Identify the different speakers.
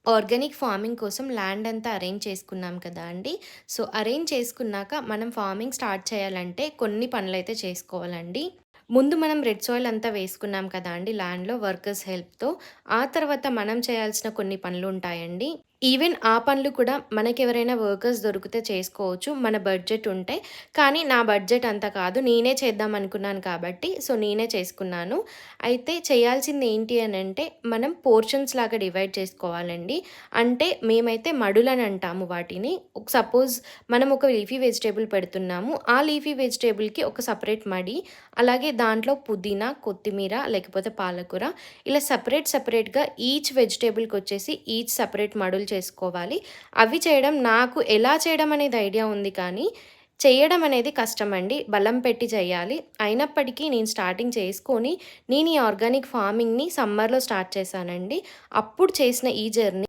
Speaker 1: Organic farming కోసం land అంతా arrange చేసుకున్నాం కదా అండి. సో, అరేంజ్ చేసుకున్నాక మనం ఫార్మింగ్ స్టార్ట్ చేయాలంటే కొన్ని పనులైతే చేసుకోవాలండి. ముందు మనం రెడ్ సాయిల్ అంతా వేసుకున్నాం కదా అండి ల్యాండ్‌లో వర్కర్స్ హెల్ప్‌తో. ఆ తర్వాత మనం చేయాల్సిన కొన్ని పనులుంటాయండి. ఈవెన్ ఆ పనులు కూడా మనకెవరైనా వర్కర్స్ దొరికితే చేసుకోవచ్చు. మన బడ్జెట్ ఉంటే. కానీ నా బడ్జెట్ అంత కాదు. నేనే చేద్దాం అనుకున్నాను కాబట్టి సో, నేనే చేసుకున్నాను. అయితే చేయాల్సింది ఏంటి అనంటే మనం పోర్షన్స్ లాగా డివైడ్ చేసుకోవాలండి. అంటే మేమైతే మడులని అంటాము వాటిని. సపోజ్ మనం ఒక లీఫీ వెజిటబుల్ పెడుతున్నాము. ఆ లీఫీ వెజిటబుల్‌కి ఒక సెపరేట్ మడి, అలాగే దాంట్లో పుదీనా, కొత్తిమీర లేకపోతే పాలకూర ఇలా సెపరేట్‌గా ఈచ్ వెజిటబుల్‌కొచ్చేసి ఈచ్ సెపరేట్ మడులు చేసుకోవాలి. అవి చేయడం నాకు ఎలా చేయడం అనేది ఐడియా ఉంది కానీ, చేయడం అనేది కష్టమండి. బలం పెట్టి చేయాలి. అయినప్పటికీ నేను స్టార్టింగ్ చేసుకొని, నేను ఈ ఆర్గానిక్ ఫార్మింగ్‌ని సమ్మర్‌లో స్టార్ట్ చేశానండి. అప్పుడు చేసిన ఈ జర్నీ